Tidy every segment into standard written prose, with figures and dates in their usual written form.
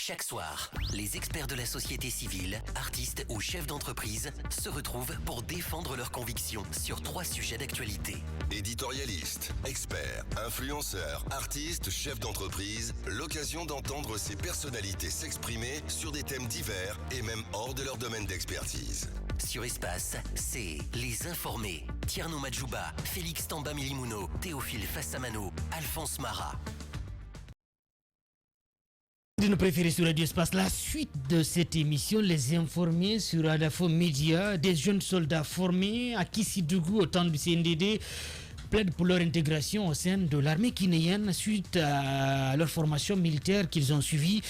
Chaque soir, les experts de la société civile, artistes ou chefs d'entreprise se retrouvent pour défendre leurs convictions sur 3 sujets d'actualité. Éditorialistes, experts, influenceurs, artistes, chefs d'entreprise, l'occasion d'entendre ces personnalités s'exprimer sur des thèmes divers et même hors de leur domaine d'expertise. Sur Espace, c'est Les Informés. Tierno Madjouba, Félix Tamba Milimuno, Théophile Fassamano, Alphonse Mara. De nos préférés sur Radio Espace, la suite de cette émission, les informés sur Adafo Média, des jeunes soldats formés à Kissidougou au temps du CNDD plaident pour leur intégration au sein de l'armée guinéenne suite à leur formation militaire qu'ils ont suivie.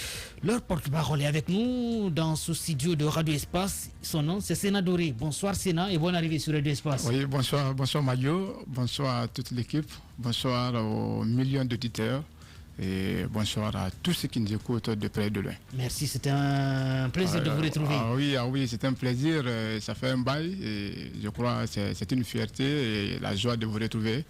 Leur porte-parole est avec nous dans ce studio de Radio Espace. Son nom, c'est Sénat Doré. Bonsoir Sénat et bonne arrivée sur Radio Espace. Oui, bonsoir Mario, bonsoir à toute l'équipe, bonsoir aux millions d'auditeurs. Et bonsoir à tous ceux qui nous écoutent de près et de loin. Merci, c'était un plaisir de vous retrouver. Oui, c'est un plaisir, ça fait un bail et je crois que c'est une fierté et la joie de vous retrouver.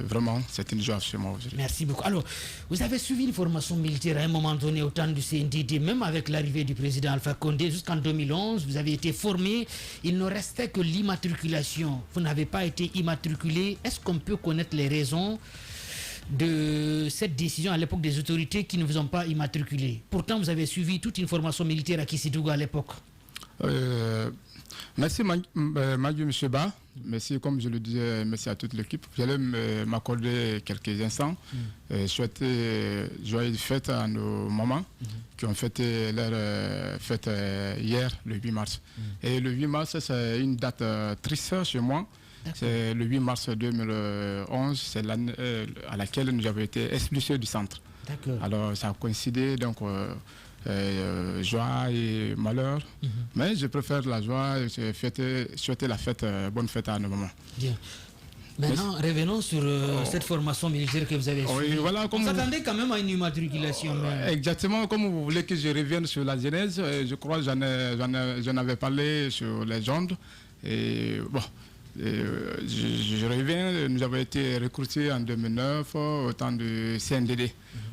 Vraiment, c'est une joie chez moi aujourd'hui. Merci beaucoup. Alors, vous avez suivi une formation militaire à un moment donné au temps du CNDD, même avec l'arrivée du président Alpha Condé jusqu'en 2011, vous avez été formé. Il ne restait que l'immatriculation. Vous n'avez pas été immatriculé. Est-ce qu'on peut connaître les raisons de cette décision à l'époque des autorités qui ne vous ont pas immatriculé? Pourtant, vous avez suivi toute une formation militaire à Kissidougou à l'époque. Merci Madio M. Ba. Merci, comme je le disais, merci à toute l'équipe. J'allais m'accorder quelques instants. Souhaiter joyeuses fêtes à nos mamans qui ont fêté leur fête hier, le 8 mars. Et le 8 mars, c'est une date triste chez moi. C'est le 8 mars 2011, c'est l'année à laquelle nous avons été expulsés du centre. Alors ça a coïncidé, donc joie et malheur. Mais je préfère la joie et souhaiter la fête, bonne fête à nos mamans. Bien. Maintenant, revenons sur cette formation militaire que vous avez suivie. Oui, voilà, on s'attendait quand même à une immatriculation. Exactement, comme vous voulez que je revienne sur la genèse, je crois que j'en avais parlé sur les ondes. Et bon, je reviens, nous avons été recrutés en 2009 au temps du CNDD.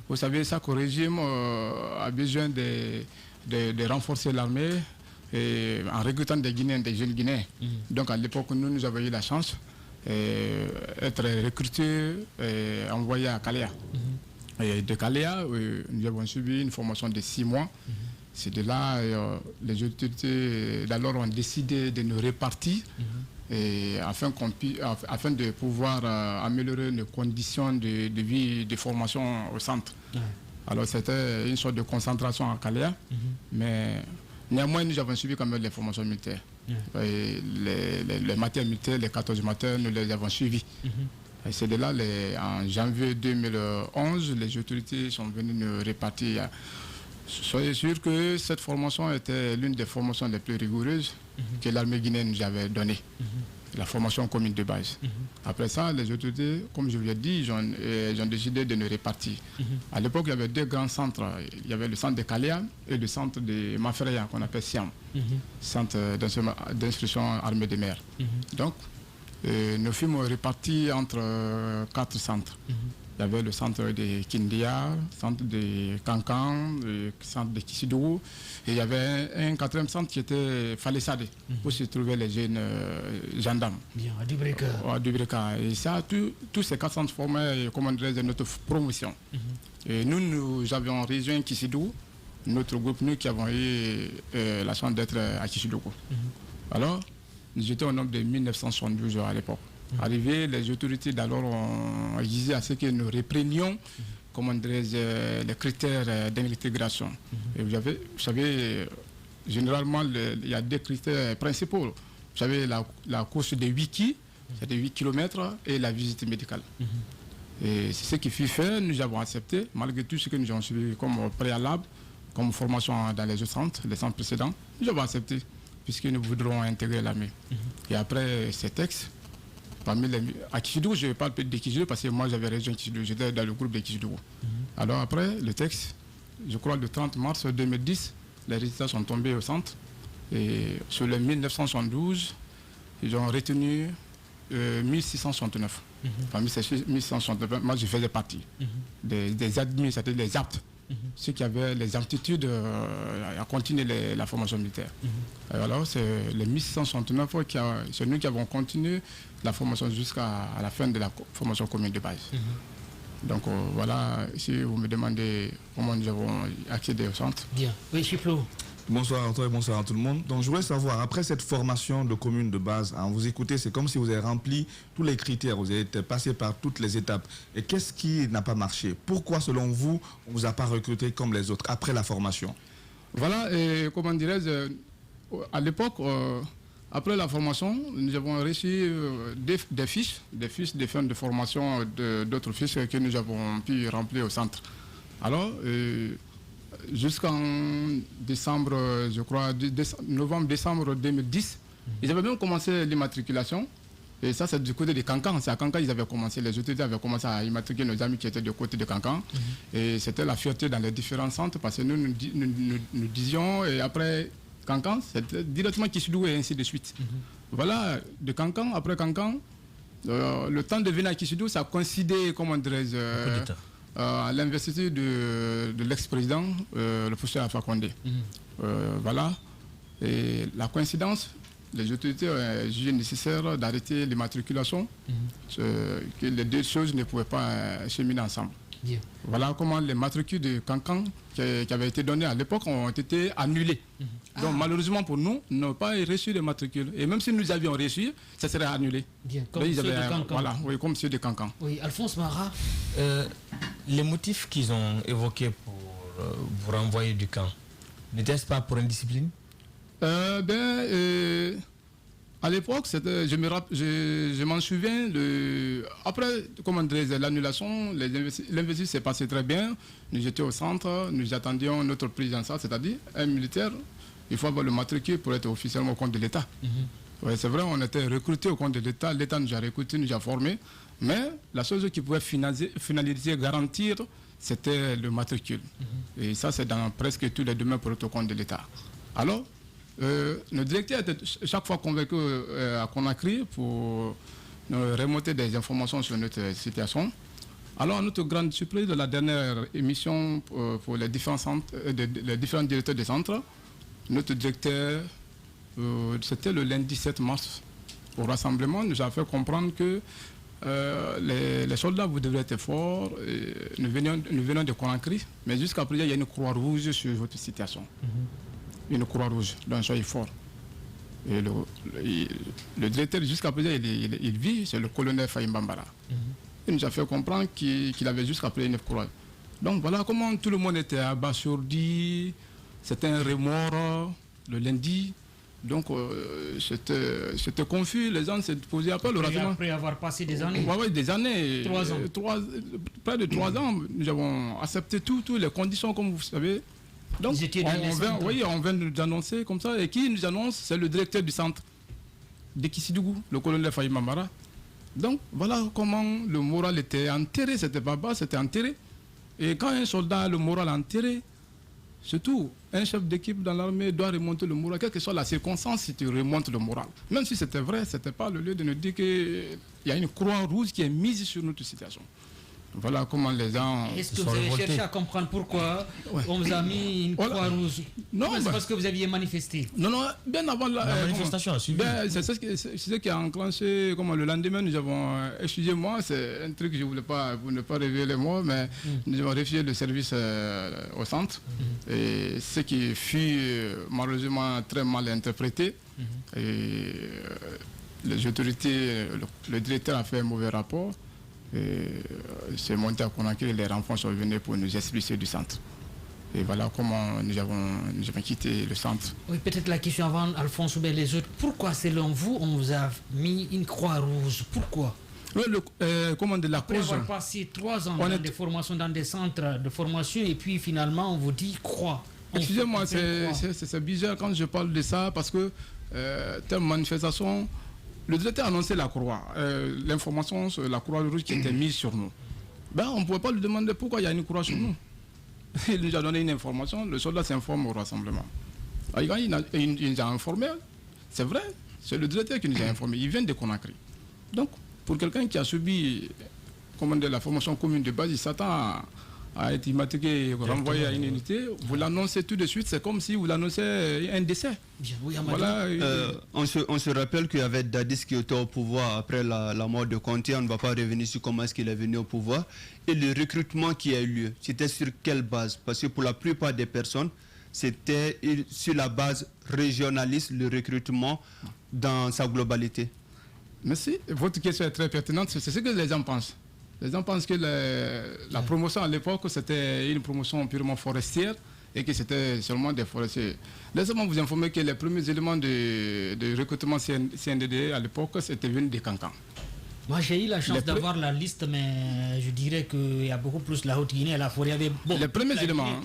Vous savez, chaque régime a besoin de renforcer l'armée en recrutant des Guinéens, des jeunes Guinéens. Donc à l'époque, nous avons eu la chance d'être recrutés et envoyés à Kalea. Et de Kalea, nous avons suivi une formation de 6 mois. C'est de là les autorités d'alors ont décidé de nous répartir. Et afin de pouvoir améliorer nos conditions de vie, de formation au centre. Alors c'était une sorte de concentration à Kalea, mais néanmoins nous avons suivi quand même les formations militaires. Et les matières militaires, les 14 matières, nous les avons suivies. Et c'est de là, en janvier 2011, les autorités sont venues nous répartir. Soyez sûr que cette formation était l'une des formations les plus rigoureuses que l'armée guinéenne nous avait données. La formation commune de base. Après ça, les autorités, comme je vous l'ai dit, ils ont décidé de nous répartir. À l'époque, il y avait 2 grands centres. Il y avait le centre de Kalea et le centre de Mafreya, qu'on appelle Siam, centre d'instruction armée de mer. Donc, nous fûmes répartis entre 4 centres. Il y avait le centre de Kindia, le centre de Kankan, le centre de Kissidougou. Et il y avait un 4e centre qui était Falesade, où se trouvaient les jeunes gendarmes. Bien, à Dubreka. À Dubreka. Et ça, tous ces 4 centres formaient, comment dirais-je, notre promotion. Et nous avions rejoint Kissidougou, notre groupe, nous qui avons eu la chance d'être à Kissidougou. Alors, nous étions au nombre de 1972 à l'époque. Arrivé, les autorités d'alors ont exigé à ce que nous reprenions comment dirais-je, les critères d'intégration. Et vous savez, généralement, il y a 2 critères principaux. Vous savez, la course de 8 km, c'est de 8 km, et la visite médicale. Et c'est ce qui fut fait, nous avons accepté, malgré tout ce que nous avons suivi comme préalable, comme formation dans les autres centres, les centres précédents, nous avons accepté, puisque nous voudrons intégrer l'armée. Et après ces textes, à Kissidougou, je parle de Kissidougou parce que moi j'avais rejoint Kissidougou, j'étais dans le groupe de Kissidougou. Alors après, le texte, je crois le 30 mars 2010, les résultats sont tombés au centre. Et sur les 1972, ils ont retenu 1669. Parmi ces 1669, moi je faisais partie des admis, c'est-à-dire des aptes ceux qui avaient les aptitudes à continuer la formation militaire. Alors, c'est les 1669, c'est nous qui avons continué la formation jusqu'à la fin de la formation commune de base. Donc voilà, si vous me demandez comment nous avons accédé au centre. Bien. Oui, Chiplo. Bonsoir à toi et bonsoir à tout le monde. Donc je voulais savoir, après cette formation de commune de base, hein, vous écoutez, c'est comme si vous avez rempli tous les critères, vous avez passé par toutes les étapes. Et qu'est-ce qui n'a pas marché? Pourquoi, selon vous, on ne vous a pas recruté comme les autres après la formation? Voilà, et comment dirais-je, à l'époque, après la formation, nous avons reçu des fiches de fin de formation d'autres fiches que nous avons pu remplir au centre. Alors, jusqu'en décembre, je crois, novembre-décembre 2010, ils avaient même commencé l'immatriculation. Et ça, c'est du côté de Cancan. C'est à Cancan qu'ils avaient commencé, les autorités avaient commencé à immatriculer nos amis qui étaient du côté de Cancan. Et c'était la fierté dans les différents centres parce que nous disions, et après Cancan, c'était directement Kissidou et ainsi de suite. Voilà, de Cancan, après Cancan, le temps de venir à Kissidou, ça a coïncidé, comment dirais-je, à l'investiture de l'ex-président, le professeur Alpha Condé. Voilà. Et la coïncidence, les autorités ont jugé nécessaire d'arrêter l'immatriculation, que les deux choses ne pouvaient pas cheminer ensemble. Bien. Voilà comment les matricules de Cancan qui avaient été donnés à l'époque ont été annulés. Donc malheureusement pour nous, nous n'avons pas reçu de matricules. Et même si nous avions reçu, ça serait annulé. Bien, comme ceux de Cancan. Voilà, oui, comme ceux de Cancan. Oui, Alphonse Mara. Les motifs qu'ils ont évoqués pour vous renvoyer du camp, n'était-ce pas pour indiscipline? À l'époque, je m'en souviens, après l'annulation, l'investiture s'est passé très bien. Nous étions au centre, nous attendions notre prise en charge, c'est-à-dire un militaire, il faut avoir le matricule pour être officiellement au compte de l'État. Ouais, c'est vrai, on était recrutés au compte de l'État, l'État nous a recrutés, nous a formés, mais la chose qui pouvait finaliser, garantir, c'était le matricule. Et ça, c'est dans presque tous les domaines pour être au compte de l'État. Alors, le directeur était chaque fois convaincu à Conakry pour nous remonter des informations sur notre situation. Alors, notre grande surprise de la dernière émission pour les différents directeurs des centres, notre directeur, c'était le lundi 7 mars, au rassemblement, nous a fait comprendre que les soldats, vous devrez être forts. Nous venons de Conakry, mais jusqu'à présent, il y a une croix rouge sur votre situation. Une croix rouge, donc soyez fort. Et le directeur, jusqu'à présent, il vit, c'est le colonel Faïm Bambara. Il nous a fait comprendre qu'il avait jusqu'à présent une croix. Donc voilà comment tout le monde était abasourdi, c'était un remords le lundi. Donc c'était confus, les gens se posaient après le rassemblement. Après avoir passé des années. Oui, des années. 3 ans. Près de 3 ans, nous avons accepté toutes les conditions, comme vous savez. Donc, on vient de nous annoncer comme ça. Et qui nous annonce? C'est le directeur du centre de Kissidougou, le colonel Faïm Bambara. Donc, voilà comment le moral était enterré. C'était pas bas, c'était enterré. Et quand un soldat a le moral enterré, surtout un chef d'équipe dans l'armée doit remonter le moral. Quelle que soit la circonstance, si tu remontes le moral. Même si c'était vrai, ce n'était pas le lieu de nous dire qu'il y a une croix rouge qui est mise sur notre situation. Voilà comment les gens. Est-ce que vous avez cherché à comprendre pourquoi on vous a mis une croix rouge? Non, c'est parce que vous aviez manifesté. Non, bien avant la manifestation a suivi. C'est ce qui a enclenché. Le lendemain, nous avons. Excusez-moi, c'est un truc que je ne voulais pas, pour ne pas révéler moi, mais nous avons refusé le service au centre. Et ce qui fut malheureusement très mal interprété. Et les autorités, le directeur a fait un mauvais rapport. C'est monté à Conakry, les renforts sont venus pour nous expulser du centre. Et voilà comment nous avons quitté le centre. Oui, peut-être la question avant, Alphonse ou bien les autres. Pourquoi, selon vous, on vous a mis une croix rouge? Pourquoi? Oui, la Après avoir passé 3 ans dans des formations, dans des centres de formation, et puis finalement, on vous dit croix. Excusez-moi, c'est bizarre quand je parle de ça, parce que telle manifestation... Le directeur a annoncé la croix, l'information sur la croix rouge qui était mise sur nous. On ne pouvait pas lui demander pourquoi il y a une croix sur nous. Il nous a donné une information, le soldat s'informe au rassemblement. Il nous a informé, c'est vrai, c'est le directeur qui nous a informé, il vient de Conakry. Donc, pour quelqu'un qui a subi la formation commune de base, il s'attend a été immatriculé et renvoyé à une unité, vous l'annoncez tout de suite, c'est comme si vous l'annoncez un décès. Bien, oui, Voilà, on se rappelle qu'il y avait Dadis qui était au pouvoir après la mort de Conté. On ne va pas revenir sur comment est-ce qu'il est venu au pouvoir. Et le recrutement qui a eu lieu, c'était sur quelle base? Parce que pour la plupart des personnes, c'était sur la base régionaliste, le recrutement dans sa globalité. Merci. Votre question est très pertinente. C'est ce que les gens pensent. Les gens pensent que la promotion à l'époque, c'était une promotion purement forestière et que c'était seulement des forestiers. Laissez-moi vous informer que les premiers éléments de recrutement CNDD à l'époque, c'était venu des Cancans. Moi, j'ai eu la chance d'avoir la liste, mais je dirais qu'il y a beaucoup plus la Haute-Guinée et la forêt. Les premiers éléments,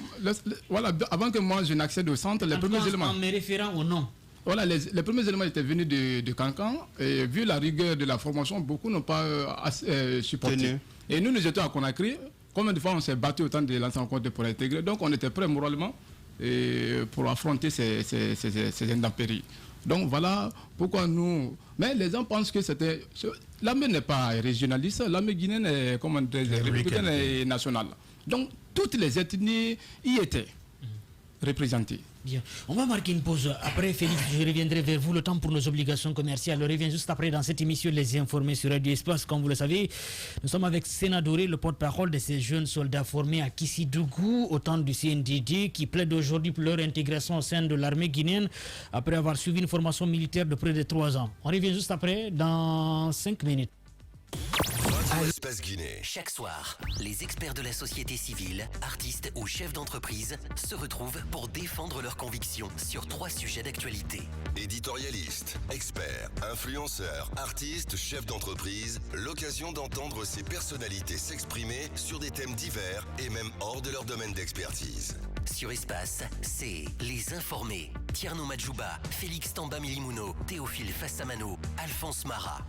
voilà, avant que moi je n'accède au centre, les premiers éléments. En me référant au nom. Voilà, les premiers éléments étaient venus de Cancan et vu la rigueur de la formation, beaucoup n'ont pas supporté. Et nous étions à Conakry. Combien de fois on s'est battu au temps de lancer en compte pour intégrer? Donc on était prêts moralement pour affronter ces intempéries. Donc voilà pourquoi nous... Mais les gens pensent que c'était... L'armée n'est pas régionaliste, l'armée guinéenne est, républicaine et nationale. Donc toutes les ethnies y étaient représentées. Bien. On va marquer une pause. Après, Félix, je reviendrai vers vous. Le temps pour nos obligations commerciales. On revient juste après dans cette émission Les Informés sur Radio Espace. Comme vous le savez, nous sommes avec Sénat Doré, le porte-parole de ces jeunes soldats formés à Kissidougou, au temps du CNDD, qui plaident aujourd'hui pour leur intégration au sein de l'armée guinéenne après avoir suivi une formation militaire de près de 3 ans. On revient juste après, dans 5 minutes. Radio Espace Guinée. Chaque soir, les experts de la société civile, artistes ou chefs d'entreprise se retrouvent pour défendre leurs convictions sur 3 sujets d'actualité. Éditorialistes, experts, influenceurs, artistes, chefs d'entreprise, l'occasion d'entendre ces personnalités s'exprimer sur des thèmes divers et même hors de leur domaine d'expertise. Sur Espace, c'est Les Informés. Tierno Madjouba, Félix Tamba Milimuno, Théophile Fassamano, Alphonse Marat.